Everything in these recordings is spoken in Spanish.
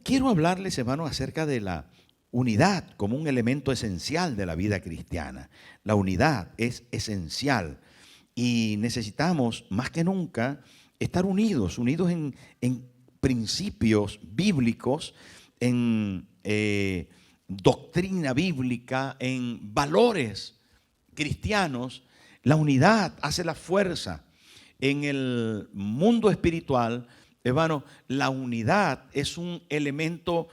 quiero hablarles, hermanos, acerca de la unidad como un elemento esencial de la vida cristiana. La unidad es esencial y necesitamos más que nunca estar unidos en principios bíblicos, en doctrina bíblica, en valores cristianos. La unidad hace la fuerza. En el mundo espiritual, hermano, la unidad es un elemento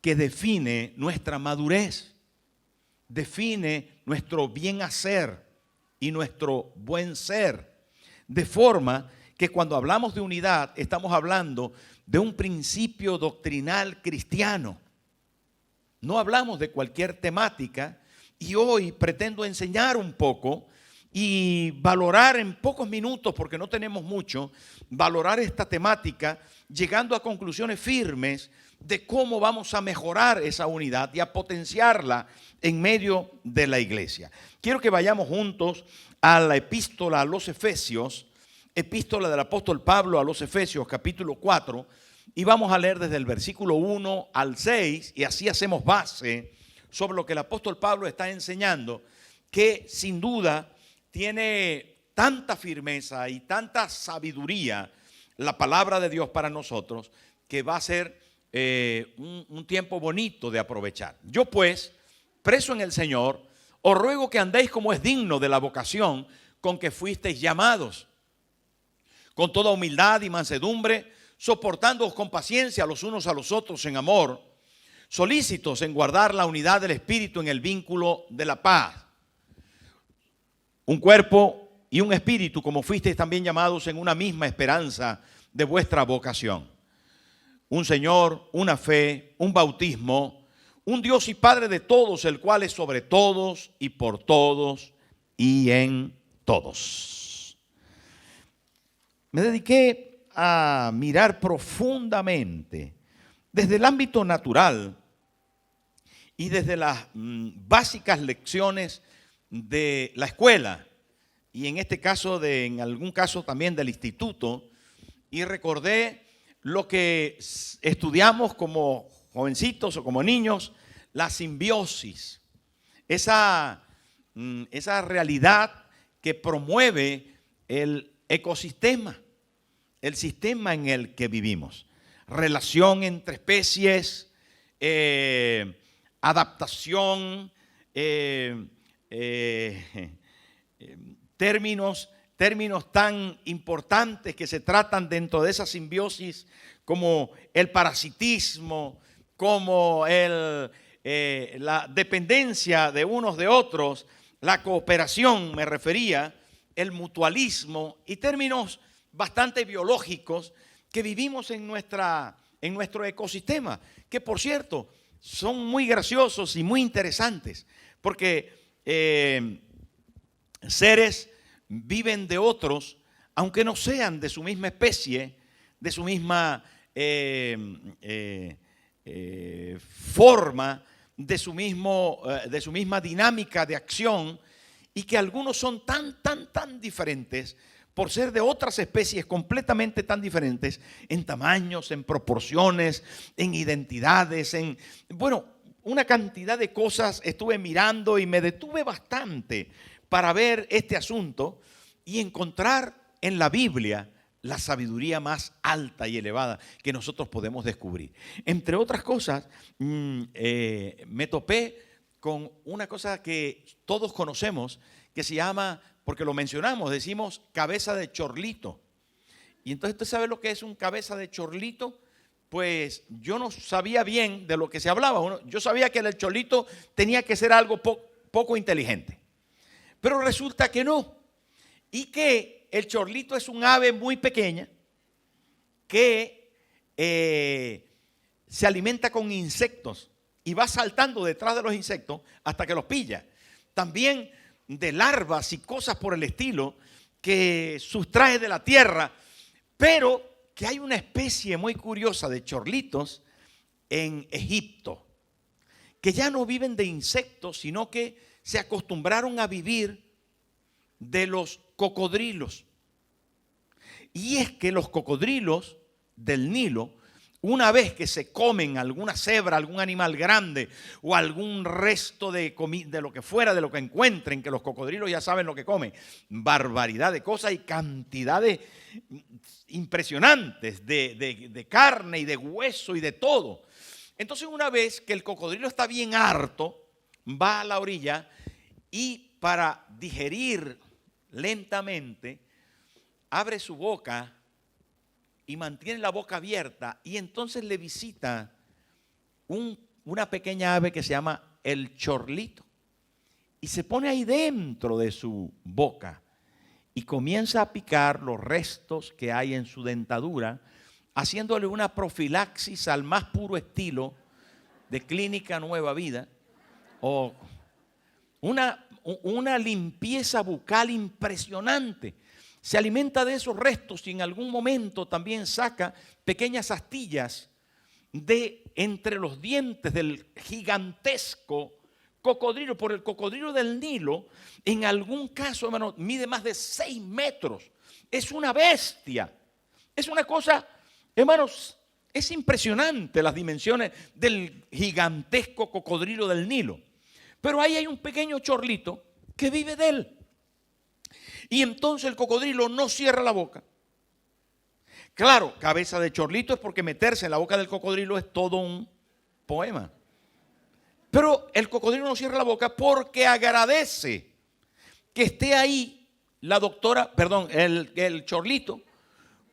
que define nuestra madurez, define nuestro bien hacer y nuestro buen ser. De forma que cuando hablamos de unidad, estamos hablando de un principio doctrinal cristiano. No hablamos de cualquier temática, y hoy pretendo enseñar un poco y valorar en pocos minutos, porque no tenemos mucho, valorar esta temática, llegando a conclusiones firmes de cómo vamos a mejorar esa unidad y a potenciarla en medio de la iglesia. Quiero que vayamos juntos a la epístola a los Efesios, epístola del apóstol Pablo a los Efesios, capítulo 4, y vamos a leer desde el versículo 1 al 6, y así hacemos base sobre lo que el apóstol Pablo está enseñando, que sin duda tiene tanta firmeza y tanta sabiduría la palabra de Dios para nosotros, que va a ser un tiempo bonito de aprovechar. Yo pues, preso en el Señor, os ruego que andéis como es digno de la vocación con que fuisteis llamados, con toda humildad y mansedumbre, soportándoos con paciencia los unos a los otros en amor, solícitos en guardar la unidad del Espíritu en el vínculo de la paz. Un cuerpo y un espíritu, como fuisteis también llamados en una misma esperanza de vuestra vocación. Un Señor, una fe, un bautismo, un Dios y Padre de todos, el cual es sobre todos y por todos y en todos. Me dediqué a mirar profundamente desde el ámbito natural y desde las básicas lecciones de la escuela, y en este caso, en algún caso también del instituto, y recordé lo que estudiamos como jovencitos o como niños, la simbiosis, esa realidad que promueve el ecosistema, el sistema en el que vivimos. Relación entre especies, adaptación, términos tan importantes que se tratan dentro de esa simbiosis, como el parasitismo, como la dependencia de unos de otros, la cooperación, me refería, el mutualismo, y términos bastante biológicos que vivimos en nuestro ecosistema, que por cierto son muy graciosos y muy interesantes, porque seres viven de otros, aunque no sean de su misma especie, de su misma forma, de su misma dinámica de acción, y que algunos son tan diferentes por ser de otras especies completamente tan diferentes en tamaños, en proporciones, en identidades, una cantidad de cosas estuve mirando y me detuve bastante para ver este asunto y encontrar en la Biblia la sabiduría más alta y elevada que nosotros podemos descubrir. Entre otras cosas, me topé con una cosa que todos conocemos, que se llama, porque lo mencionamos, decimos cabeza de chorlito. Y entonces, ¿usted sabe lo que es un cabeza de chorlito? Pues yo no sabía bien de lo que se hablaba. Yo sabía que el chorlito tenía que ser algo poco inteligente, pero resulta que no. Y que el chorlito es un ave muy pequeña que se alimenta con insectos y va saltando detrás de los insectos hasta que los pilla. También de larvas y cosas por el estilo que sustrae de la tierra, pero que hay una especie muy curiosa de chorlitos en Egipto, que ya no viven de insectos, sino que se acostumbraron a vivir de los cocodrilos. Y es que los cocodrilos del Nilo una vez que se comen alguna cebra, algún animal grande o algún resto de lo que fuera, de lo que encuentren, que los cocodrilos ya saben lo que comen, barbaridad de cosas y cantidades impresionantes de carne y de hueso y de todo. Entonces, una vez que el cocodrilo está bien harto, va a la orilla y para digerir lentamente abre su boca y mantiene la boca abierta, y entonces le visita una pequeña ave que se llama el chorlito, y se pone ahí dentro de su boca y comienza a picar los restos que hay en su dentadura, haciéndole una profilaxis al más puro estilo de Clínica Nueva Vida, o una limpieza bucal impresionante. Se alimenta de esos restos y en algún momento también saca pequeñas astillas de entre los dientes del gigantesco cocodrilo. Por el cocodrilo del Nilo, en algún caso, hermano, mide más de 6 metros. Es una bestia. Es una cosa, hermanos, es impresionante las dimensiones del gigantesco cocodrilo del Nilo. Pero ahí hay un pequeño chorlito que vive de él. Y entonces el cocodrilo no cierra la boca. Claro, cabeza de chorlito es porque meterse en la boca del cocodrilo es todo un poema. Pero el cocodrilo no cierra la boca porque agradece que esté ahí el chorlito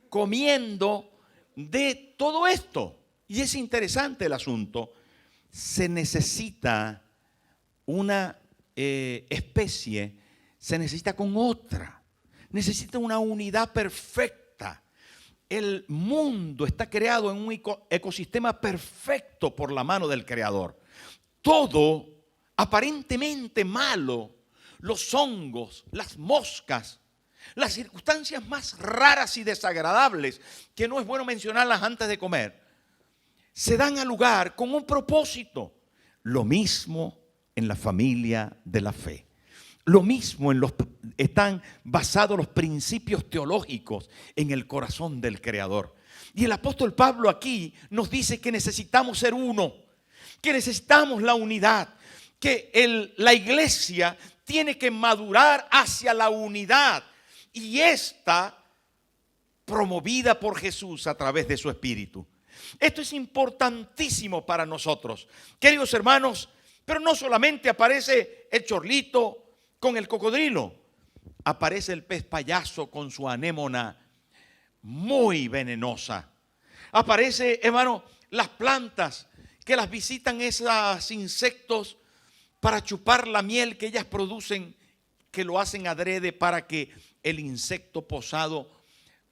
comiendo de todo esto. Y es interesante el asunto. Se necesita una especie, se necesita con otra, necesita una unidad perfecta. El mundo está creado en un ecosistema perfecto por la mano del Creador. Todo aparentemente malo, los hongos, las moscas, las circunstancias más raras y desagradables, que no es bueno mencionarlas antes de comer, se dan a lugar con un propósito. Lo mismo en la familia de la fe. Lo mismo están basados los principios teológicos en el corazón del Creador. Y el apóstol Pablo aquí nos dice que necesitamos ser uno, que necesitamos la unidad, que la iglesia tiene que madurar hacia la unidad, y esta promovida por Jesús a través de su Espíritu. Esto es importantísimo para nosotros, queridos hermanos. Pero no solamente aparece el chorlito con el cocodrilo, aparece el pez payaso con su anémona muy venenosa. Aparece, hermano, las plantas que las visitan esos insectos para chupar la miel que ellas producen, que lo hacen adrede para que el insecto posado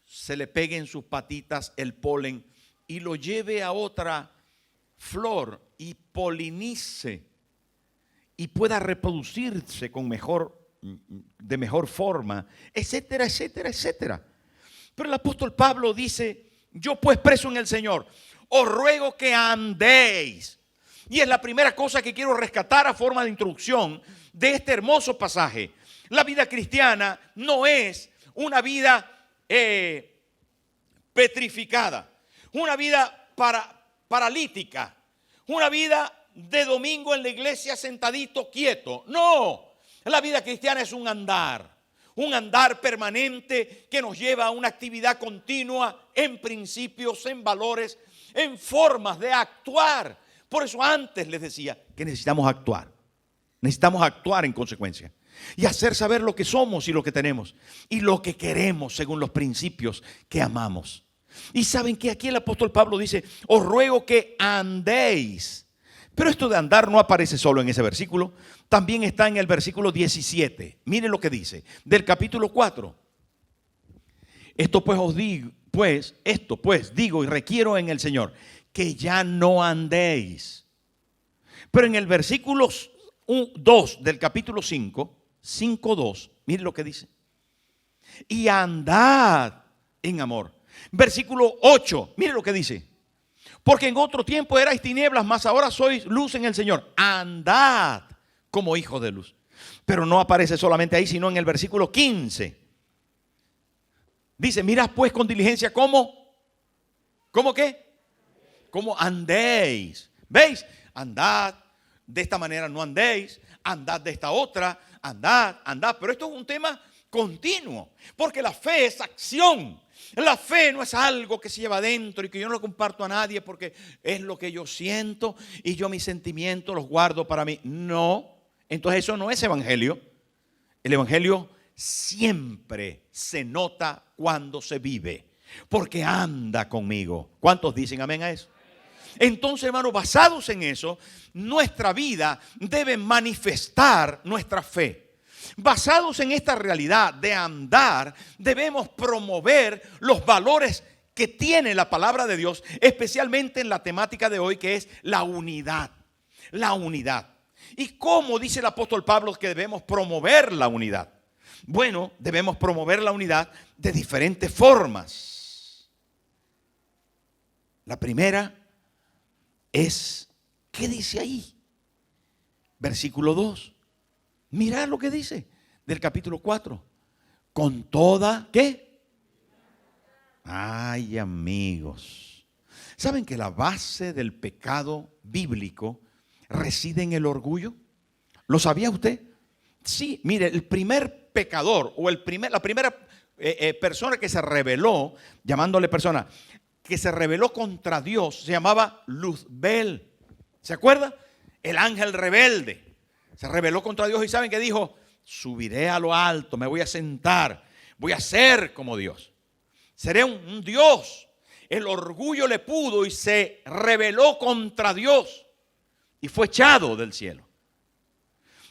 se le pegue en sus patitas el polen y lo lleve a otra flor y polinice y pueda reproducirse de mejor forma, etcétera, etcétera, etcétera. Pero el apóstol Pablo dice: yo pues, preso en el Señor, os ruego que andéis. Y es la primera cosa que quiero rescatar a forma de introducción de este hermoso pasaje. La vida cristiana no es una vida petrificada, una vida paralítica, una vida de domingo en la iglesia sentadito quieto. No, la vida cristiana es un andar permanente que nos lleva a una actividad continua en principios, en valores, en formas de actuar. Por eso antes les decía que necesitamos actuar en consecuencia y hacer saber lo que somos y lo que tenemos y lo que queremos según los principios que amamos. Y saben que aquí el apóstol Pablo dice: os ruego que andéis. Pero esto de andar no aparece solo en ese versículo, también está en el versículo 17. Miren lo que dice, del capítulo 4. Esto pues digo y requiero en el Señor, que ya no andéis. Pero en el versículo 2 del capítulo 5:2, miren lo que dice. Y andad en amor. Versículo 8, miren lo que dice. Porque en otro tiempo erais tinieblas, mas ahora sois luz en el Señor. Andad como hijos de luz. Pero no aparece solamente ahí, sino en el versículo 15. Dice: mirad pues con diligencia cómo qué. ¿Cómo andéis? ¿Veis? Andad, de esta manera no andéis, andad de esta otra, andad, andad. Pero esto es un tema continuo, porque la fe es acción. La fe no es algo que se lleva adentro y que yo no lo comparto a nadie porque es lo que yo siento y yo mis sentimientos los guardo para mí. No, entonces eso no es evangelio. El evangelio siempre se nota cuando se vive, porque anda conmigo. ¿Cuántos dicen amén a eso? Entonces, hermanos, basados en eso, nuestra vida debe manifestar nuestra fe. Basados en esta realidad de andar, debemos promover los valores que tiene la palabra de Dios, especialmente en la temática de hoy, que es la unidad. La unidad. ¿Y cómo dice el apóstol Pablo que debemos promover la unidad? Bueno, debemos promover la unidad de diferentes formas. La primera es, ¿qué dice ahí? Versículo 2. Mirad lo que dice del capítulo 4. Con toda, ¿qué? Ay, amigos. ¿Saben que la base del pecado bíblico reside en el orgullo? ¿Lo sabía usted? Sí, mire, el primer pecador o la primera persona que se rebeló, llamándole persona, que se rebeló contra Dios, se llamaba Luzbel. ¿Se acuerda? El ángel rebelde. Se rebeló contra Dios y ¿saben qué dijo? Subiré a lo alto, me voy a sentar, voy a ser como Dios. Seré un Dios. El orgullo le pudo y se rebeló contra Dios y fue echado del cielo.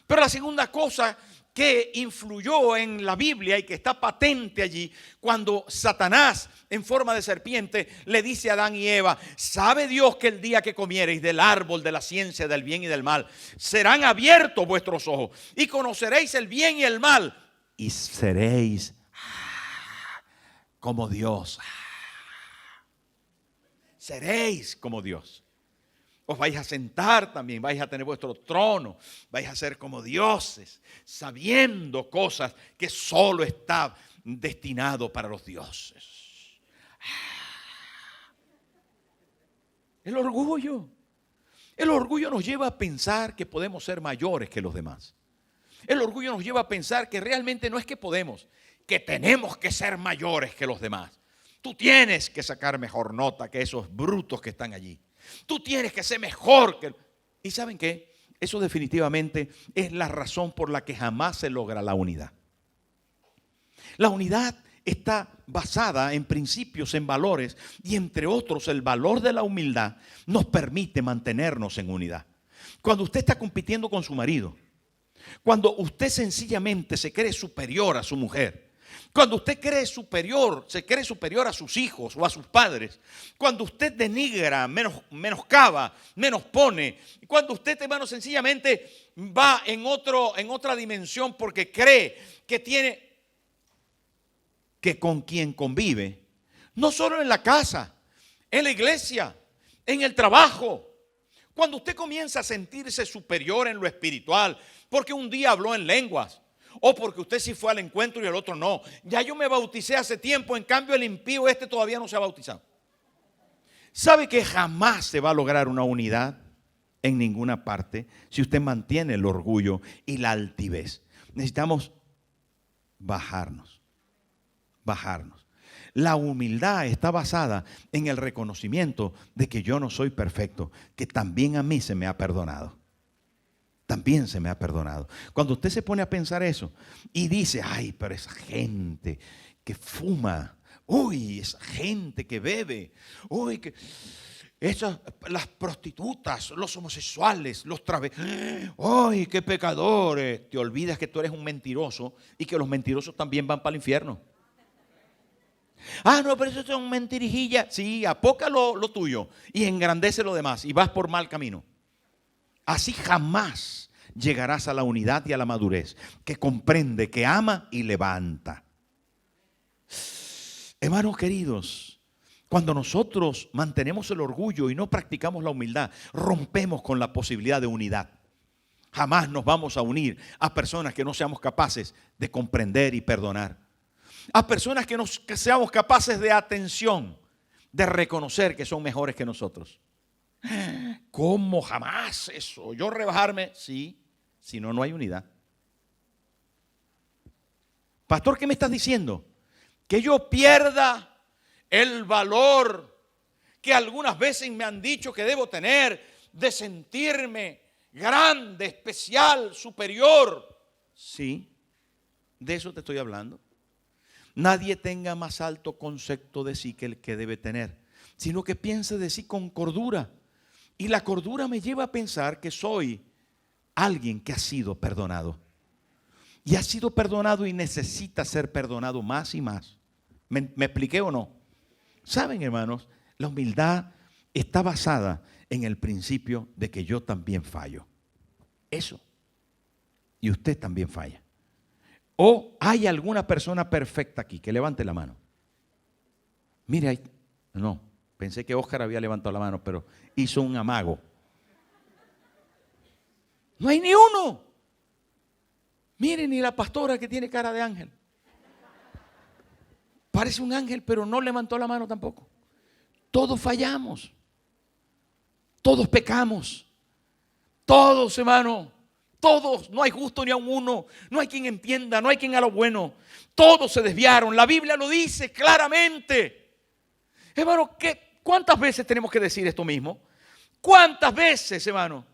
Pero la segunda cosa que influyó en la Biblia y que está patente allí, cuando Satanás en forma de serpiente le dice a Adán y Eva: ¿sabe Dios que el día que comiereis del árbol de la ciencia del bien y del mal, serán abiertos vuestros ojos y conoceréis el bien y el mal y seréis como Dios? Seréis como Dios. Os vais a sentar también, vais a tener vuestro trono, vais a ser como dioses, sabiendo cosas que solo está destinado para los dioses. El orgullo. El orgullo nos lleva a pensar que podemos ser mayores que los demás. El orgullo nos lleva a pensar que realmente no es que podemos, que tenemos que ser mayores que los demás. Tú tienes que sacar mejor nota que esos brutos que están allí. Tú tienes que ser mejor que... ¿Y saben qué? Eso definitivamente es la razón por la que jamás se logra la unidad. La unidad está basada en principios, en valores, y entre otros el valor de la humildad nos permite mantenernos en unidad. Cuando usted está compitiendo con su marido, cuando usted sencillamente se cree superior a su mujer, cuando usted se cree superior a sus hijos o a sus padres, cuando usted denigra, menoscaba, pone, cuando usted, hermano, sencillamente va en otra dimensión porque cree que tiene, que con quien convive, no solo en la casa, en la iglesia, en el trabajo, cuando usted comienza a sentirse superior en lo espiritual, porque un día habló en lenguas, o porque usted sí fue al encuentro y el otro no. Ya yo me bauticé hace tiempo, en cambio el impío todavía no se ha bautizado. ¿Sabe que jamás se va a lograr una unidad en ninguna parte si usted mantiene el orgullo y la altivez? Necesitamos bajarnos. La humildad está basada en el reconocimiento de que yo no soy perfecto, que también a mí se me ha perdonado. También se me ha perdonado. Cuando usted se pone a pensar eso y dice: ay, pero esa gente que fuma, uy, esa gente que bebe, uy, las prostitutas, los homosexuales, los travestis, uy, qué pecadores. Te olvidas que tú eres un mentiroso y que los mentirosos también van para el infierno. Ah, no, pero eso son mentirijillas. Sí, apoca lo tuyo y engrandece lo demás y vas por mal camino. Así jamás llegarás a la unidad y a la madurez, que comprende, que ama y levanta. Hermanos queridos, cuando nosotros mantenemos el orgullo y no practicamos la humildad, rompemos con la posibilidad de unidad. Jamás nos vamos a unir a personas que no seamos capaces de comprender y perdonar. A personas que seamos capaces de atención, de reconocer que son mejores que nosotros. ¿Cómo jamás eso? ¿Yo rebajarme? Sí, si no, no hay unidad. Pastor, ¿qué me estás diciendo? Que yo pierda el valor que algunas veces me han dicho que debo tener, de sentirme grande, especial, superior. Sí, de eso te estoy hablando. Nadie tenga más alto concepto de sí que el que debe tener, sino que piense de sí con cordura. Y la cordura me lleva a pensar que soy alguien que ha sido perdonado. Y ha sido perdonado y necesita ser perdonado más y más. ¿Me expliqué o no? Saben, hermanos, la humildad está basada en el principio de que yo también fallo. Eso. Y usted también falla. ¿O hay alguna persona perfecta aquí? Que levante la mano. Mire ahí. No, pensé que Óscar había levantado la mano, pero hizo un amago. No hay ni uno. Mire, ni la pastora que tiene cara de ángel. Parece un ángel, pero no levantó la mano tampoco. Todos fallamos. Todos pecamos. Todos, hermano. Todos. No hay justo ni a uno. No hay quien entienda. No hay quien haga lo bueno. Todos se desviaron. La Biblia lo dice claramente. Hermano, ¿cuántas veces tenemos que decir esto mismo? ¿Cuántas veces, hermano?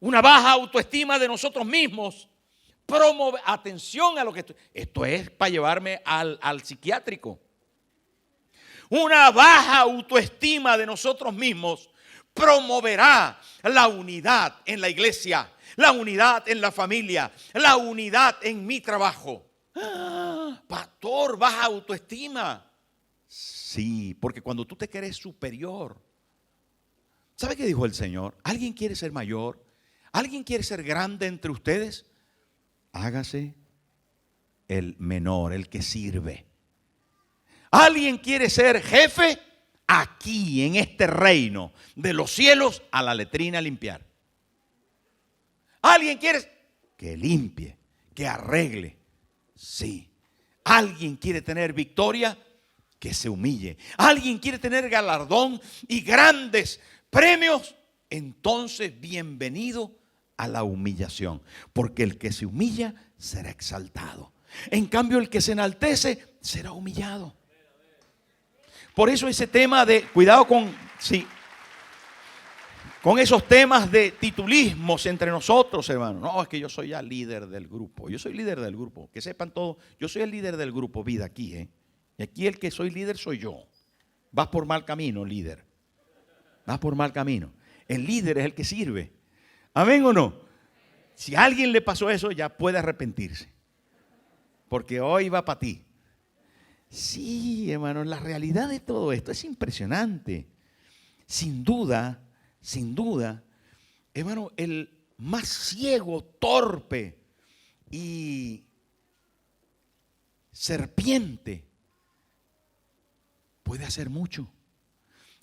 Una baja autoestima de nosotros mismos promover, atención a lo que esto es para llevarme al psiquiátrico. Una baja autoestima de nosotros mismos promoverá la unidad en la iglesia, la unidad en la familia, la unidad en mi trabajo. Pastor, baja autoestima. Sí, porque cuando tú te crees superior, ¿sabe qué dijo el Señor? ¿Alguien quiere ser mayor? ¿Alguien quiere ser grande entre ustedes? Hágase el menor, el que sirve. ¿Alguien quiere ser jefe? Aquí, en este reino de los cielos, a la letrina limpiar. ¿Alguien quiere que limpie, que arregle? Sí. ¿Alguien quiere tener victoria? Que se humille. ¿Alguien quiere tener galardón y grandes premios? Entonces, bienvenido a la humillación, porque el que se humilla será exaltado. En cambio, el que se enaltece será humillado. Por eso ese tema de, cuidado con esos temas de titulismos entre nosotros, hermano. No, es que yo soy ya líder del grupo. Yo soy líder del grupo. Que sepan todos, yo soy el líder del grupo vida aquí, Y aquí el que soy líder soy yo. Vas por mal camino, líder. Vas por mal camino. El líder es el que sirve. ¿Amén o no? Si a alguien le pasó eso, ya puede arrepentirse. Porque hoy va para ti. Sí, hermano, la realidad de todo esto es impresionante. Sin duda, hermano, el más ciego, torpe y serpiente puede hacer mucho.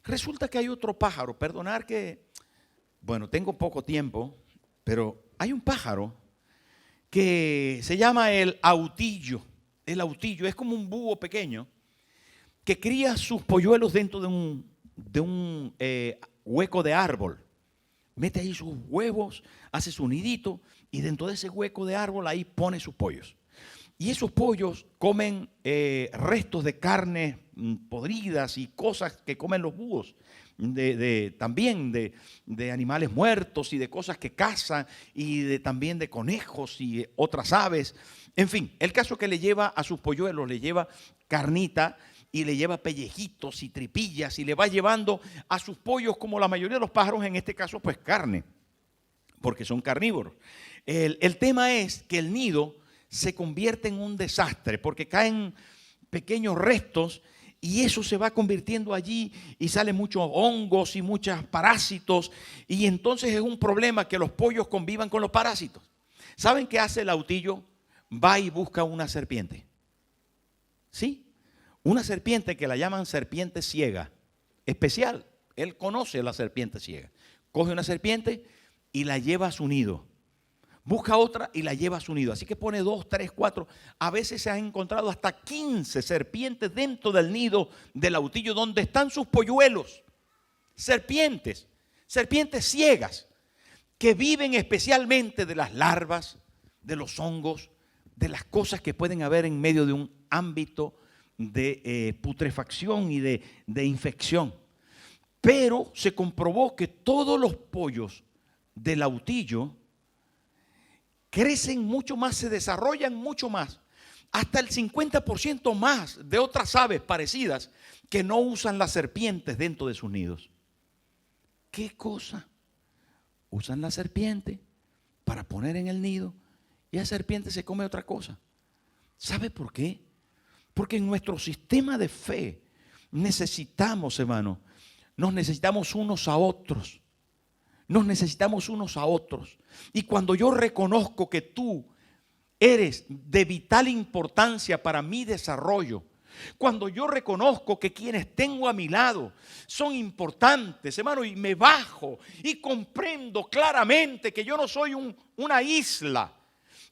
Resulta que hay otro pájaro, perdonar que, bueno, tengo poco tiempo, pero hay un pájaro que se llama el autillo. El autillo es como un búho pequeño que cría sus polluelos dentro de un hueco de árbol. Mete ahí sus huevos, hace su nidito y dentro de ese hueco de árbol ahí pone sus pollos. Y esos pollos comen restos de carne podridas y cosas que comen los búhos. También de animales muertos y de cosas que cazan y también de conejos y otras aves. En fin, el caso que le lleva a sus polluelos, le lleva carnita y le lleva pellejitos y tripillas y le va llevando a sus pollos, como la mayoría de los pájaros, en este caso pues carne, porque son carnívoros. El tema es que el nido se convierte en un desastre porque caen pequeños restos y eso se va convirtiendo allí y salen muchos hongos y muchos parásitos y entonces es un problema que los pollos convivan con los parásitos. ¿Saben qué hace el autillo? Va y busca una serpiente. ¿Sí? Una serpiente que la llaman serpiente ciega, especial. Él conoce la serpiente ciega. Coge una serpiente y la lleva a su nido. Busca otra y la lleva a su nido. Así que pone 2, 3, 4. A veces se han encontrado hasta 15 serpientes dentro del nido del autillo donde están sus polluelos. Serpientes. serpientes ciegas, que viven especialmente de las larvas, de los hongos, de las cosas que pueden haber en medio de un ámbito de putrefacción y de infección. Pero se comprobó que todos los pollos del autillo crecen mucho más, se desarrollan mucho más, hasta el 50% más de otras aves parecidas que no usan las serpientes dentro de sus nidos. ¿Qué cosa? Usan la serpiente para poner en el nido y la serpiente se come otra cosa. ¿Sabe por qué? Porque en nuestro sistema de fe necesitamos, hermano, nos necesitamos unos a otros. Nos necesitamos unos a otros. Y cuando yo reconozco que tú eres de vital importancia para mi desarrollo, cuando yo reconozco que quienes tengo a mi lado son importantes, hermano, y me bajo y comprendo claramente que yo no soy una isla,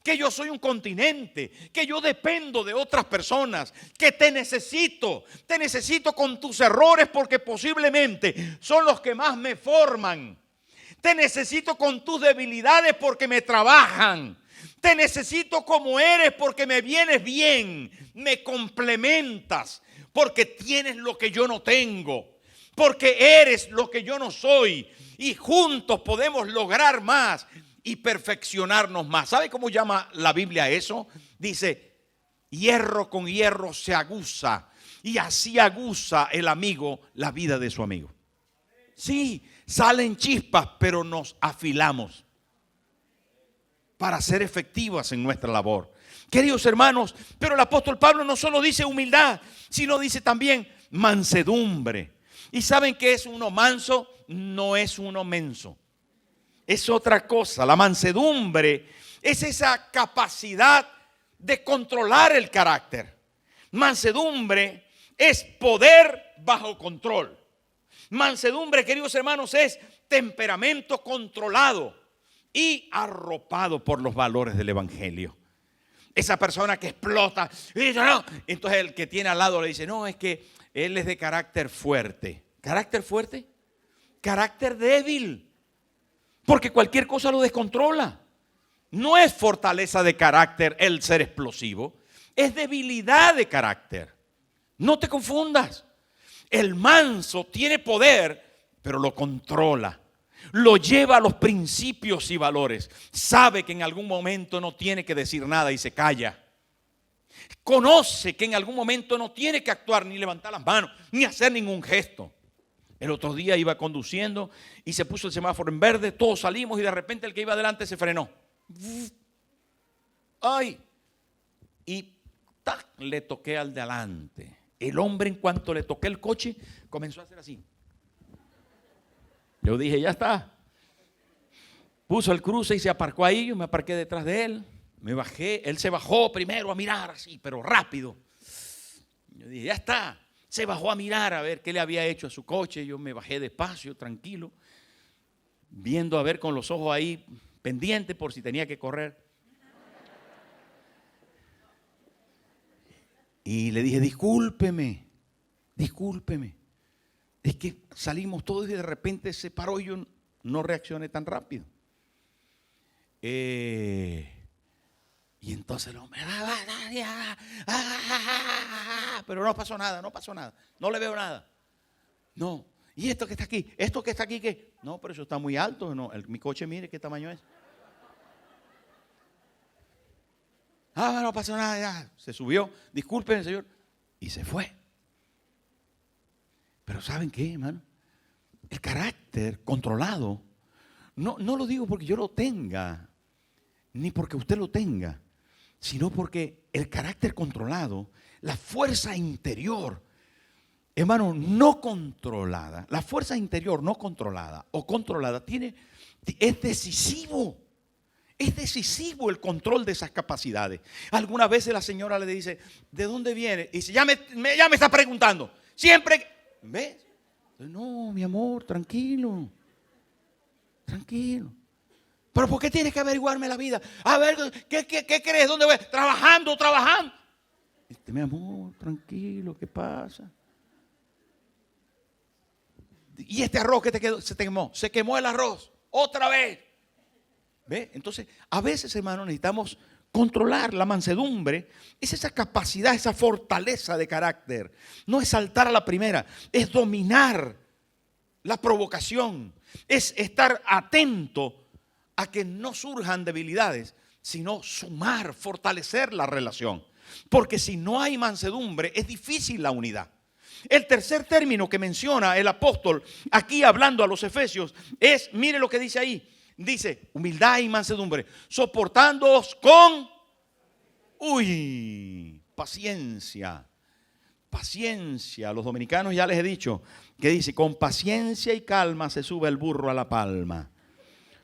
que yo soy un continente, que yo dependo de otras personas, que te necesito con tus errores porque posiblemente son los que más me forman. Te necesito con tus debilidades porque me trabajan. Te necesito como eres porque me vienes bien, me complementas, porque tienes lo que yo no tengo, porque eres lo que yo no soy y juntos podemos lograr más y perfeccionarnos más. ¿Sabe cómo llama la Biblia eso? Dice, hierro con hierro se aguza y así aguza el amigo la vida de su amigo. Sí, salen chispas, pero nos afilamos para ser efectivas en nuestra labor. Queridos hermanos, pero el apóstol Pablo no solo dice humildad, sino dice también mansedumbre. ¿Y saben qué es uno manso? No es uno menso. Es otra cosa. La mansedumbre es esa capacidad de controlar el carácter. Mansedumbre es poder bajo control. Mansedumbre, queridos hermanos, es temperamento controlado y arropado por los valores del evangelio. Esa persona que explota, entonces el que tiene al lado le dice, no, es que él es de carácter fuerte. ¿Carácter fuerte? Carácter débil. Porque cualquier cosa lo descontrola. No es fortaleza de carácter el ser explosivo, es debilidad de carácter. No te confundas. El manso tiene poder, pero lo controla. Lo lleva a los principios y valores. Sabe que en algún momento no tiene que decir nada y se calla. Conoce que en algún momento no tiene que actuar, ni levantar las manos, ni hacer ningún gesto. El otro día iba conduciendo y se puso el semáforo en verde, todos salimos y de repente el que iba adelante se frenó. ¡Ay! Y ¡tac! Le toqué al de adelante. El hombre, en cuanto le toqué el coche, comenzó a hacer así. Yo dije, ya está. Puso el cruce y se aparcó ahí. Yo me aparqué detrás de él. Me bajé. Él se bajó primero a mirar así, pero rápido. Yo dije, ya está. Se bajó a mirar a ver qué le había hecho a su coche. Yo me bajé despacio, tranquilo, viendo a ver con los ojos ahí pendientes por si tenía que correr. Y le dije, discúlpeme. Es que salimos todos y de repente se paró y yo no reaccioné tan rápido. Y entonces el hombre, pero no pasó nada, no le veo nada. No, y esto que está aquí, ¿qué? No, pero eso está muy alto, no, mi coche mire qué tamaño es. No pasó nada, ya. Se subió, disculpen señor, y se fue. Pero ¿saben qué, hermano? El carácter controlado, no lo digo porque yo lo tenga, ni porque usted lo tenga, sino porque el carácter controlado, la fuerza interior, hermano, no controlada, la fuerza interior no controlada o controlada es decisivo. Es decisivo el control de esas capacidades. Algunas veces la señora le dice, ¿de dónde viene? Y dice, ya me está preguntando. Siempre, ¿ves? No, mi amor, tranquilo. ¿Pero por qué tienes que averiguarme la vida? A ver, ¿qué crees? ¿Dónde voy? Trabajando. Mi amor, tranquilo, ¿qué pasa? Y este arroz que te quedó, se quemó el arroz, otra vez. ¿Ve? Entonces, a veces, hermano, necesitamos controlar la mansedumbre. Es esa capacidad, esa fortaleza de carácter. No es saltar a la primera, es dominar la provocación. Es estar atento a que no surjan debilidades, sino sumar, fortalecer la relación. Porque si no hay mansedumbre, es difícil la unidad. El tercer término que menciona el apóstol aquí hablando a los efesios es, mire lo que dice ahí. Dice, humildad y mansedumbre, soportándoos con, paciencia. Paciencia. A los dominicanos ya les he dicho que dice, con paciencia y calma se sube el burro a la palma.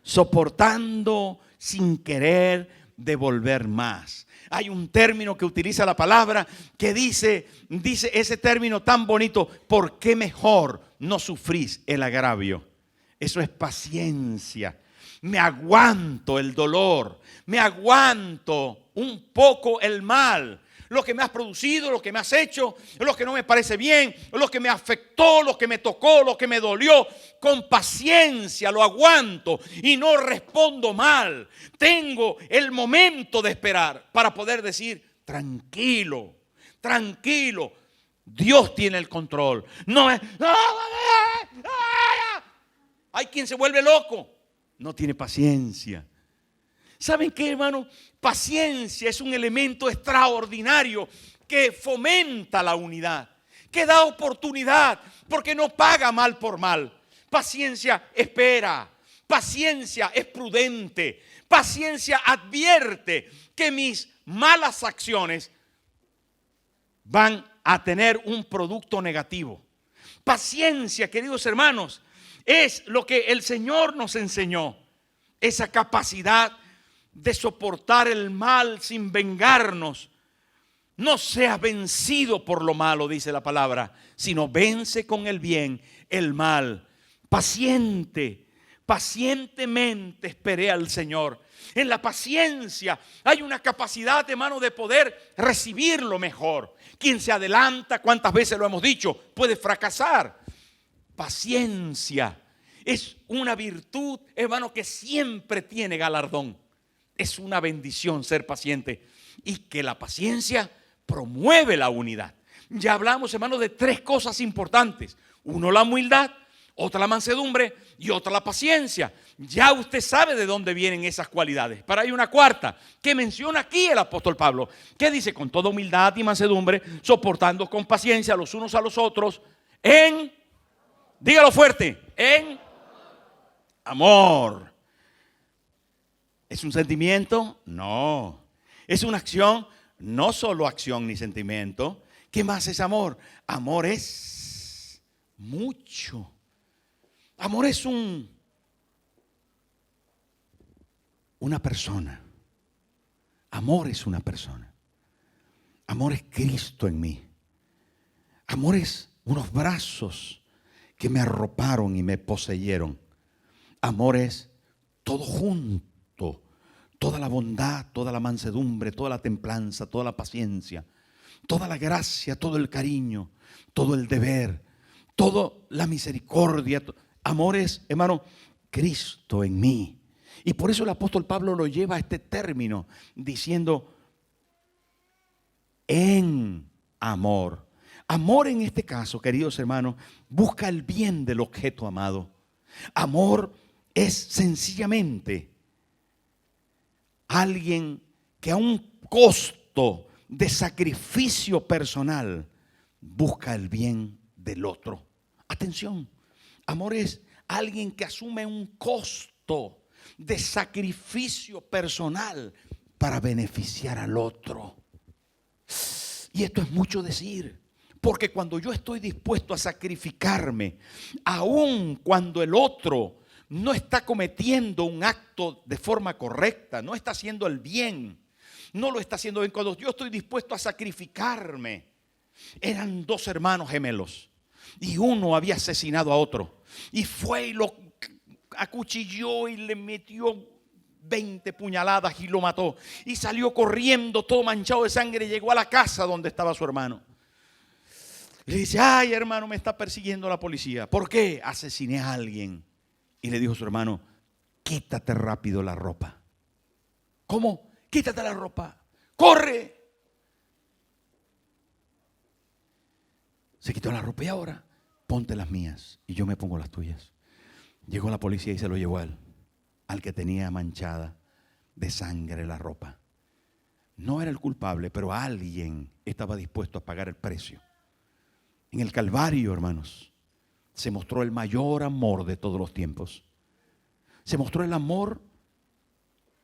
Soportando sin querer devolver más. Hay un término que utiliza la palabra que dice ese término tan bonito, ¿por qué mejor no sufrís el agravio? Eso es paciencia. Me aguanto el dolor, me aguanto un poco el mal, lo que me has producido, lo que me has hecho, lo que no me parece bien, lo que me afectó, lo que me tocó, lo que me dolió. Con paciencia lo aguanto y no respondo mal. Tengo el momento de esperar para poder decir, tranquilo, tranquilo, Dios tiene el control. No es, hay quien se vuelve loco, no tiene paciencia. ¿Saben qué, hermano? Paciencia es un elemento extraordinario que fomenta la unidad, que da oportunidad, porque no paga mal por mal. Paciencia espera, paciencia es prudente, paciencia advierte que mis malas acciones van a tener un producto negativo. Paciencia, queridos hermanos, es lo que el Señor nos enseñó, esa capacidad de soportar el mal sin vengarnos. No seas vencido por lo malo, dice la palabra, sino vence con el bien el mal. Pacientemente esperé al Señor. En la paciencia hay una capacidad, hermano, de poder recibir lo mejor. Quien se adelanta, cuántas veces lo hemos dicho, puede fracasar. Paciencia es una virtud, hermano, que siempre tiene galardón. Es una bendición ser paciente y que la paciencia promueve la unidad. Ya hablamos, hermano, de tres cosas importantes. Uno, la humildad, otra la mansedumbre y otra la paciencia. Ya usted sabe de dónde vienen esas cualidades. Pero hay una cuarta que menciona aquí el apóstol Pablo, que dice, con toda humildad y mansedumbre, soportando con paciencia los unos a los otros en, dígalo fuerte, en amor. ¿Es un sentimiento? No. ¿Es una acción? No solo acción ni sentimiento. ¿Qué más es amor? Amor es mucho. Amor es una persona. Amor es una persona. Amor es Cristo en mí. Amor es unos brazos que me arroparon y me poseyeron. Amor es todo junto. Toda la bondad, toda la mansedumbre, toda la templanza, toda la paciencia, toda la gracia, todo el cariño, todo el deber, toda la misericordia. Amor es, hermano, Cristo en mí. Y por eso el apóstol Pablo lo lleva a este término diciendo en amor. Amor en este caso, queridos hermanos, busca el bien del objeto amado. Amor es sencillamente alguien que a un costo de sacrificio personal busca el bien del otro. Atención, amor es alguien que asume un costo de sacrificio personal para beneficiar al otro. Y esto es mucho decir, porque cuando yo estoy dispuesto a sacrificarme, aun cuando el otro no está cometiendo un acto de forma correcta, no está haciendo el bien, no lo está haciendo bien, cuando yo estoy dispuesto a sacrificarme. Eran dos hermanos gemelos y uno había asesinado a otro y fue y lo acuchilló y le metió 20 puñaladas y lo mató y salió corriendo todo manchado de sangre y llegó a la casa donde estaba su hermano. Y le dice, ay hermano, me está persiguiendo la policía. ¿Por qué? Asesiné a alguien. Y le dijo a su hermano, quítate rápido la ropa. ¿Cómo? Quítate la ropa. ¡Corre! Se quitó la ropa y ahora ponte las mías y yo me pongo las tuyas. Llegó la policía y se lo llevó a él, al que tenía manchada de sangre la ropa. No era el culpable, pero alguien estaba dispuesto a pagar el precio. En el Calvario, hermanos, se mostró el mayor amor de todos los tiempos. Se mostró el amor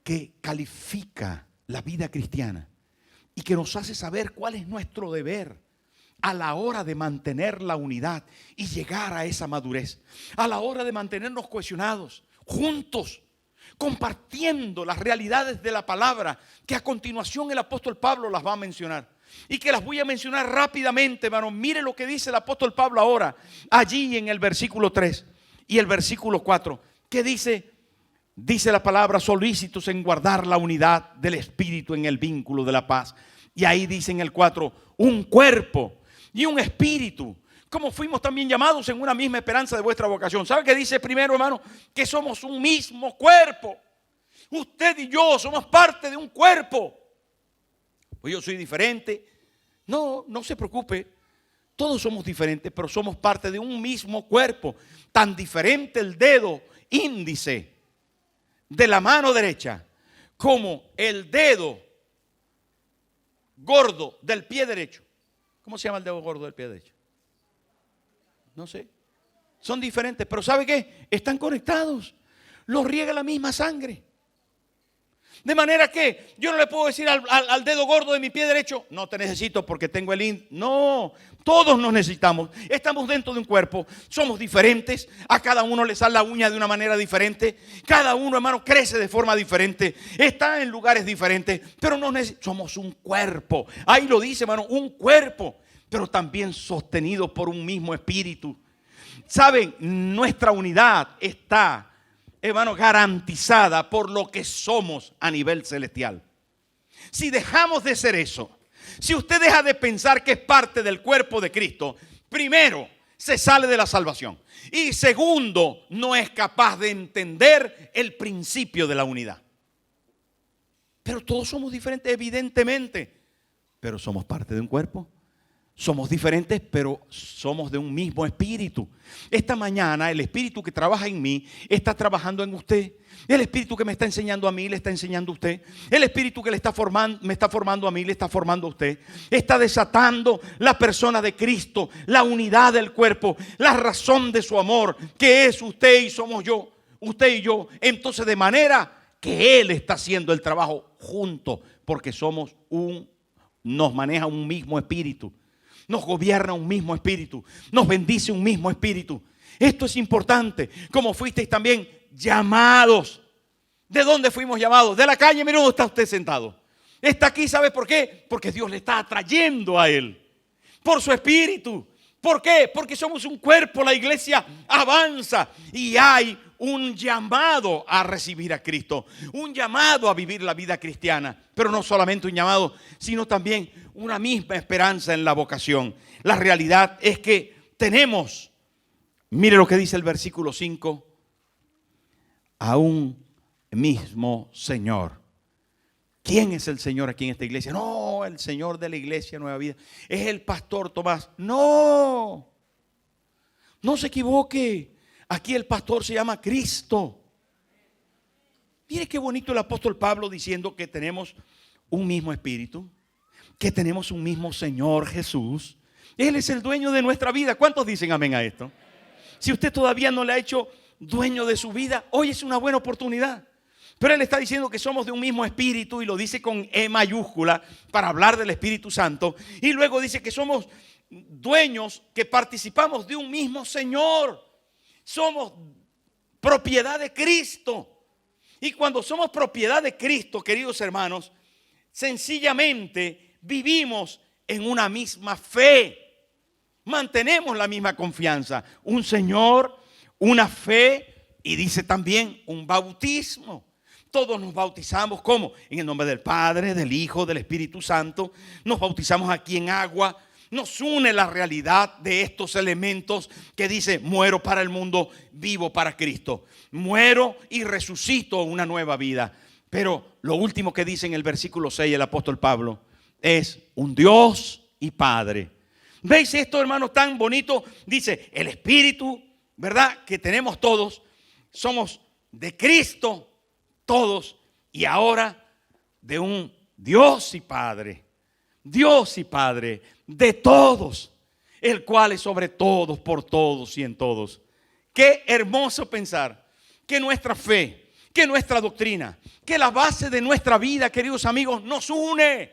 que califica la vida cristiana y que nos hace saber cuál es nuestro deber a la hora de mantener la unidad y llegar a esa madurez, a la hora de mantenernos cohesionados, juntos, compartiendo las realidades de la palabra, que a continuación el apóstol Pablo las va a mencionar y que las voy a mencionar rápidamente, hermano. Mire lo que dice el apóstol Pablo ahora, allí en el versículo 3 y el versículo 4, que dice la palabra, solícitos en guardar la unidad del Espíritu en el vínculo de la paz. Y ahí dice en el 4, un cuerpo y un espíritu, como fuimos también llamados en una misma esperanza de vuestra vocación. ¿Sabe qué dice primero, hermano? Que somos un mismo cuerpo. Usted y yo somos parte de un cuerpo. Pues yo soy diferente. No se preocupe. Todos somos diferentes, pero somos parte de un mismo cuerpo. Tan diferente el dedo índice de la mano derecha como el dedo gordo del pie derecho. ¿Cómo se llama el dedo gordo del pie derecho? No sé. Son diferentes, pero ¿sabe qué? Están conectados. Los riega la misma sangre. De manera que yo no le puedo decir al dedo gordo de mi pie derecho, no te necesito porque tengo el índice. No, todos nos necesitamos. Estamos dentro de un cuerpo, somos diferentes. A cada uno le sale la uña de una manera diferente. Cada uno, hermano, crece de forma diferente. Está en lugares diferentes, pero somos un cuerpo. Ahí lo dice, hermano, un cuerpo, pero también sostenido por un mismo espíritu. ¿Saben? Nuestra unidad está, hermano, garantizada por lo que somos a nivel celestial. Si dejamos de ser eso, si usted deja de pensar que es parte del cuerpo de Cristo, primero, se sale de la salvación. Y segundo, no es capaz de entender el principio de la unidad. Pero todos somos diferentes, evidentemente. Pero somos parte de un cuerpo. Somos diferentes, pero somos de un mismo espíritu. Esta mañana el espíritu que trabaja en mí está trabajando en usted. El espíritu que me está enseñando a mí le está enseñando a usted. El espíritu que me está formando a mí le está formando a usted. Está desatando la persona de Cristo, la unidad del cuerpo, la razón de su amor, que es usted y somos yo, usted y yo. Entonces, de manera que Él está haciendo el trabajo juntos, porque nos maneja un mismo espíritu. Nos gobierna un mismo espíritu. Nos bendice un mismo espíritu. Esto es importante. Como fuisteis también llamados. ¿De dónde fuimos llamados? De la calle. Mire dónde está usted sentado. Está aquí, ¿sabe por qué? Porque Dios le está atrayendo a Él. Por su espíritu. ¿Por qué? Porque somos un cuerpo. La iglesia avanza. Y hay un llamado a recibir a Cristo. Un llamado a vivir la vida cristiana. Pero no solamente un llamado, sino también una misma esperanza en la vocación. La realidad es que tenemos, mire lo que dice el versículo 5, a un mismo Señor. ¿Quién es el Señor aquí en esta iglesia? No, el Señor de la iglesia Nueva Vida es el pastor Tomás. No se equivoque. Aquí el pastor se llama Cristo. Mire qué bonito el apóstol Pablo diciendo que tenemos un mismo espíritu, que tenemos un mismo Señor Jesús. Él es el dueño de nuestra vida. ¿Cuántos dicen amén a esto? Si usted todavía no le ha hecho dueño de su vida, hoy es una buena oportunidad. Pero Él está diciendo que somos de un mismo espíritu y lo dice con E mayúscula para hablar del Espíritu Santo. Y luego dice que somos dueños, que participamos de un mismo Señor. Somos propiedad de Cristo. Y cuando somos propiedad de Cristo, queridos hermanos, sencillamente vivimos en una misma fe. Mantenemos la misma confianza. Un Señor, una fe y dice también un bautismo. Todos nos bautizamos, ¿cómo? En el nombre del Padre, del Hijo, del Espíritu Santo. Nos bautizamos aquí en agua. Nos une la realidad de estos elementos que dice: muero para el mundo, vivo para Cristo. Muero y resucito una nueva vida. Pero lo último que dice en el versículo 6 el apóstol Pablo es: un Dios y Padre. ¿Veis esto, hermanos, tan bonito? Dice: el Espíritu, ¿verdad?, que tenemos todos, somos de Cristo todos, y ahora de un Dios y Padre. Dios y Padre de todos, el cual es sobre todos, por todos y en todos. Qué hermoso pensar que nuestra fe, que nuestra doctrina, que la base de nuestra vida, queridos amigos, nos une.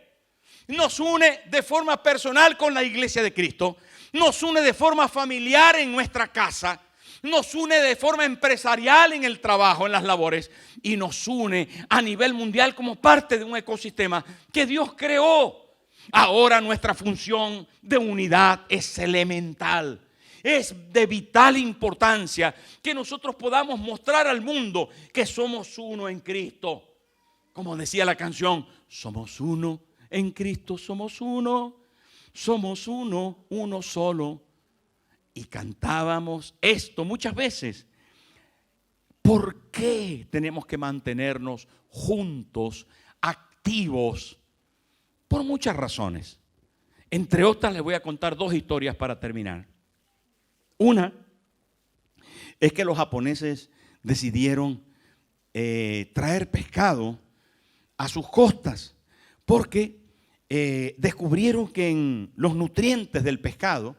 Nos une de forma personal con la iglesia de Cristo, nos une de forma familiar en nuestra casa, nos une de forma empresarial en el trabajo, en las labores, y nos une a nivel mundial como parte de un ecosistema que Dios creó. Ahora nuestra función de unidad es elemental. Es de vital importancia que nosotros podamos mostrar al mundo que somos uno en Cristo. Como decía la canción: somos uno en Cristo, somos uno, uno solo. Y cantábamos esto muchas veces. ¿Por qué tenemos que mantenernos juntos, activos? Por muchas razones. Entre otras, les voy a contar dos historias para terminar. Una es que los japoneses decidieron traer pescado a sus costas porque descubrieron que en los nutrientes del pescado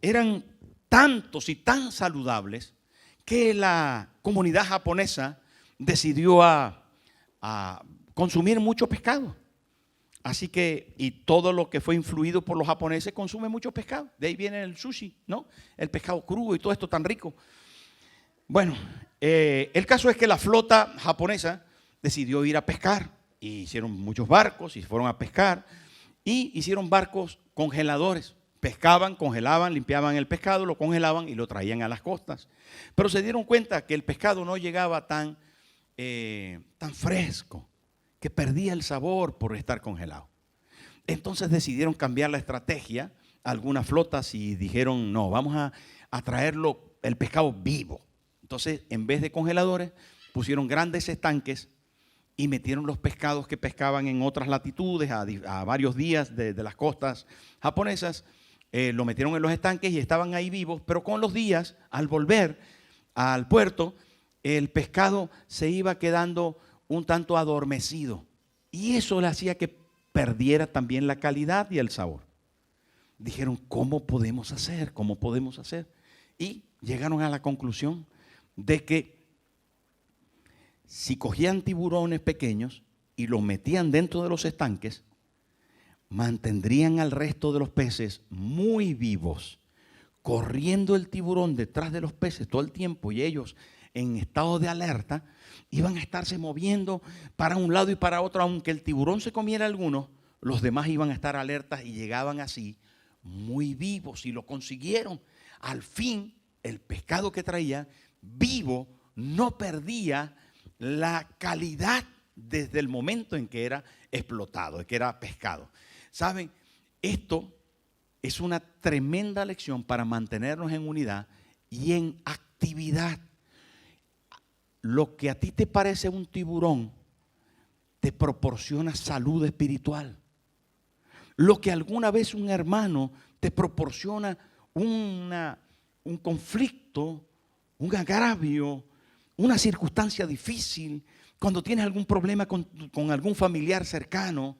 eran tantos y tan saludables que la comunidad japonesa decidió a consumir mucho pescado. Así que, y todo lo que fue influido por los japoneses consume mucho pescado. De ahí viene el sushi, ¿no? El pescado crudo y todo esto tan rico. Bueno, el caso es que la flota japonesa decidió ir a pescar. Y hicieron muchos barcos y fueron a pescar. Y hicieron barcos congeladores. Pescaban, congelaban, limpiaban el pescado, lo congelaban y lo traían a las costas. Pero se dieron cuenta que el pescado no llegaba tan fresco, que perdía el sabor por estar congelado. Entonces decidieron cambiar la estrategia, algunas flotas, y dijeron: no, vamos a traerlo, el pescado vivo. Entonces, en vez de congeladores, pusieron grandes estanques y metieron los pescados que pescaban en otras latitudes, a varios días de las costas japonesas. Lo metieron en los estanques y estaban ahí vivos, pero con los días, al volver al puerto, el pescado se iba quedando un tanto adormecido, y eso le hacía que perdiera también la calidad y el sabor. Dijeron: ¿cómo podemos hacer? ¿Cómo podemos hacer? Y llegaron a la conclusión de que si cogían tiburones pequeños y los metían dentro de los estanques, mantendrían al resto de los peces muy vivos, corriendo el tiburón detrás de los peces todo el tiempo, y ellos en estado de alerta iban a estarse moviendo para un lado y para otro. Aunque el tiburón se comiera algunos, los demás iban a estar alertas y llegaban así muy vivos, y lo consiguieron. Al fin, el pescado que traía vivo no perdía la calidad desde el momento en que era explotado, que era pescado. ¿Saben? Esto es una tremenda lección para mantenernos en unidad y en actividad. Lo que a ti te parece un tiburón te proporciona salud espiritual. Lo que alguna vez un hermano te proporciona un conflicto, un agravio, una circunstancia difícil, cuando tienes algún problema con algún familiar cercano.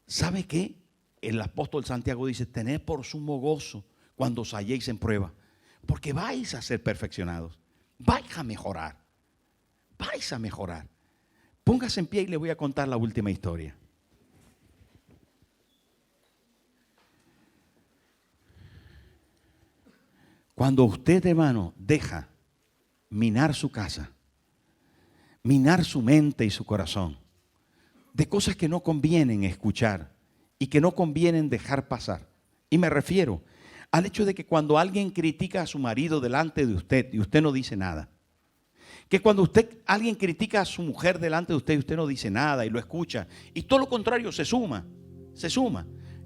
¿Sabe qué? El apóstol Santiago dice: tened por sumo gozo cuando os halléis en prueba, porque vais a ser perfeccionados, vais a mejorar, vais a mejorar. Póngase en pie y le voy a contar la última historia. Cuando usted, hermano, deja minar su casa, minar su mente y su corazón de cosas que no convienen escuchar y que no convienen dejar pasar. Y me refiero al hecho de que cuando alguien critica a su marido delante de usted y usted no dice nada, que cuando alguien critica a su mujer delante de usted y usted no dice nada y lo escucha, y todo lo contrario se suma,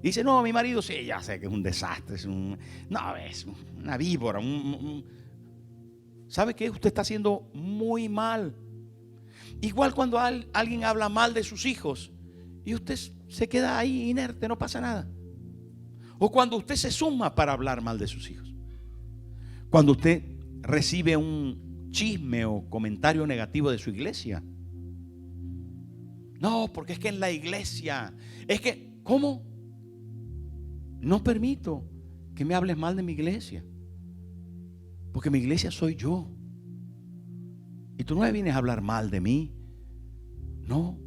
Y dice, no, mi marido, sí, ya sé que es un desastre, es una víbora. ¿Sabe qué? Usted está haciendo muy mal. Igual cuando alguien habla mal de sus hijos y usted se queda ahí inerte, no pasa nada. O cuando usted se suma para hablar mal de sus hijos. Cuando usted recibe un chisme o comentario negativo de su iglesia. No, porque es que en la iglesia, es que, ¿cómo? No permito que me hables mal de mi iglesia. Porque mi iglesia soy yo. Y tú no me vienes a hablar mal de mí. No.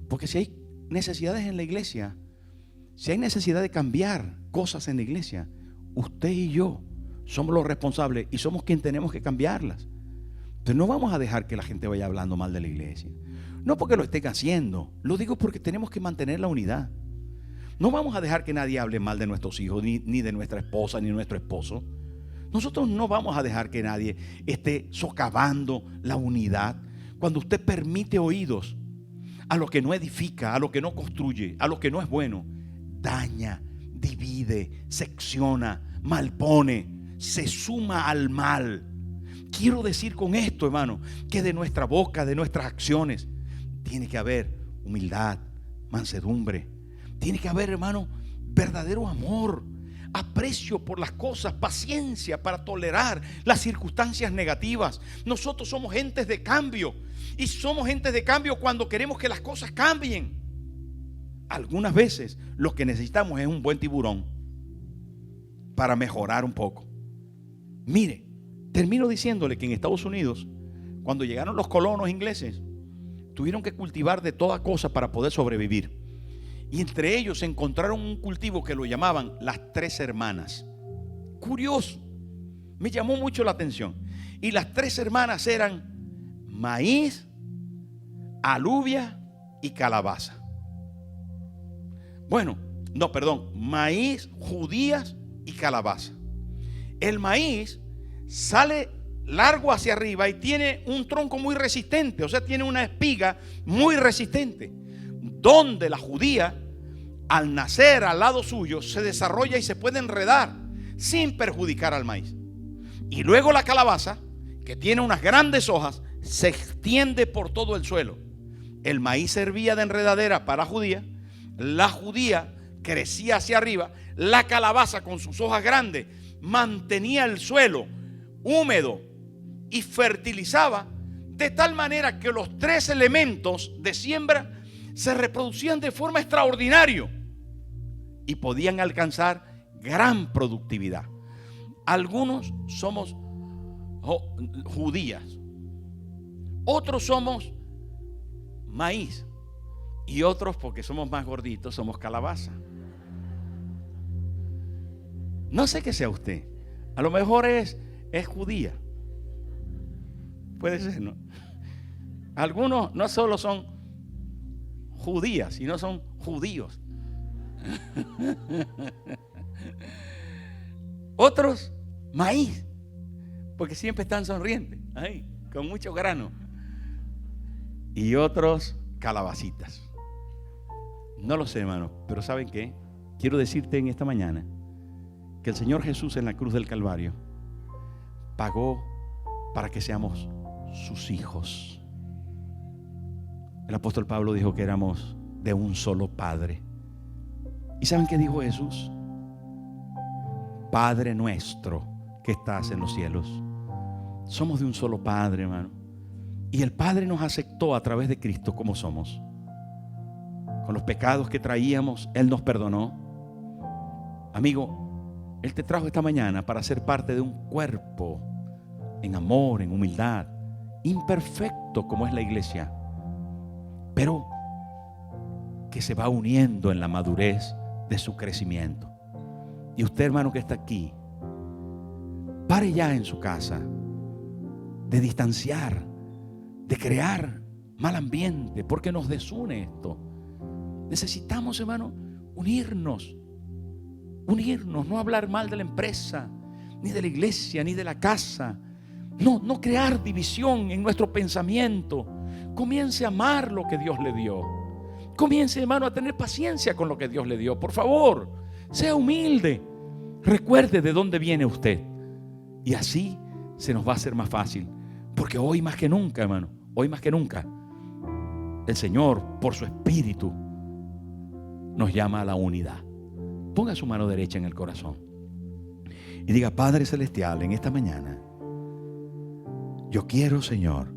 Porque si hay necesidades en la iglesia, si hay necesidad de cambiar cosas en la iglesia, usted y yo somos los responsables y somos quienes tenemos que cambiarlas. Entonces no vamos a dejar que la gente vaya hablando mal de la iglesia. No porque lo estén haciendo, lo digo porque tenemos que mantener la unidad. No vamos a dejar que nadie hable mal de nuestros hijos, ni de nuestra esposa, ni de nuestro esposo. Nosotros no vamos a dejar que nadie esté socavando la unidad. Cuando usted permite oídos a lo que no edifica, a lo que no construye, a lo que no es bueno, daña, divide, secciona, malpone, se suma al mal. Quiero decir con esto, hermano, que de nuestra boca, de nuestras acciones, tiene que haber humildad, mansedumbre. Tiene que haber, hermano, verdadero amor, aprecio por las cosas, paciencia para tolerar las circunstancias negativas. Nosotros somos gentes de cambio y somos gentes de cambio cuando queremos que las cosas cambien. Algunas veces lo que necesitamos es un buen tiburón para mejorar un poco. Mire, termino diciéndole que en Estados Unidos, cuando llegaron los colonos ingleses, tuvieron que cultivar de toda cosa para poder sobrevivir. Y entre ellos encontraron un cultivo que lo llamaban las 3 hermanas. Curioso, me llamó mucho la atención. Y las 3 hermanas eran maíz, alubia y calabaza. Bueno, no, perdón, maíz, judías y calabaza. El maíz sale largo hacia arriba y tiene un tronco muy resistente, o sea, tiene una espiga muy resistente, donde la judía, al nacer al lado suyo, se desarrolla y se puede enredar sin perjudicar al maíz. Y luego la calabaza, que tiene unas grandes hojas, se extiende por todo el suelo. El maíz servía de enredadera para la judía crecía hacia arriba, la calabaza con sus hojas grandes mantenía el suelo húmedo y fertilizaba de tal manera que los 3 elementos de siembra se reproducían de forma extraordinaria y podían alcanzar gran productividad. Algunos somos judías, otros somos maíz y otros, porque somos más gorditos, somos calabaza. No sé qué sea usted. A lo mejor es judía. Puede ser, ¿no? Algunos no solo son judías, sino son judíos. Otros maíz, porque siempre están sonrientes, ahí, con mucho grano. Y otros calabacitas. No lo sé, hermano, pero ¿saben qué? Quiero decirte en esta mañana que el Señor Jesús en la cruz del Calvario pagó para que seamos sus hijos. El apóstol Pablo dijo que éramos de un solo Padre. ¿Y saben qué dijo Jesús? Padre nuestro que estás en los cielos. Somos de un solo Padre, hermano. Y el Padre nos aceptó a través de Cristo como somos. Con los pecados que traíamos, Él nos perdonó. Amigo, Él te trajo esta mañana para ser parte de un cuerpo en amor, en humildad, imperfecto como es la iglesia, pero que se va uniendo en la madurez de su crecimiento. Y usted, hermano, que está aquí, pare ya en su casa de distanciar, de crear mal ambiente, porque nos desune esto. Necesitamos, hermano, unirnos, no hablar mal de la empresa, ni de la iglesia, ni de la casa. No crear división en nuestro pensamiento. Comience a amar lo que Dios le dio. Comience, hermano, a tener paciencia con lo que Dios le dio. Por favor, sea humilde. Recuerde de dónde viene usted. Y así se nos va a hacer más fácil. Porque hoy más que nunca, hermano, hoy más que nunca, el Señor, por su Espíritu, nos llama a la unidad. Ponga su mano derecha en el corazón y diga: Padre Celestial, en esta mañana, yo quiero, Señor,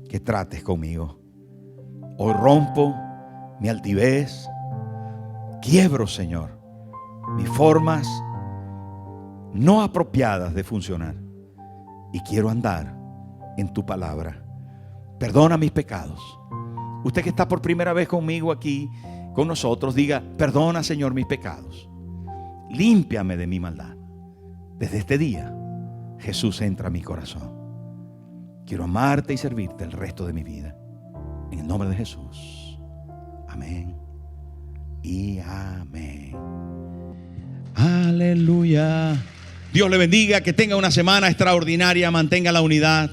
que trates conmigo. Hoy rompo mi altivez, quiebro, Señor, mis formas no apropiadas de funcionar y quiero andar en tu palabra. Perdona mis pecados. Usted que está por primera vez conmigo aquí, con nosotros, diga: perdona, Señor, mis pecados. Límpiame de mi maldad. Desde este día, Jesús, entra a mi corazón. Quiero amarte y servirte el resto de mi vida. En el nombre de Jesús. Amén y amén. Aleluya. Dios le bendiga, que tenga una semana extraordinaria, mantenga la unidad,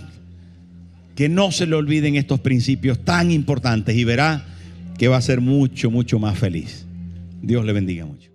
que no se le olviden estos principios tan importantes y verá que va a ser mucho, mucho más feliz. Dios le bendiga mucho.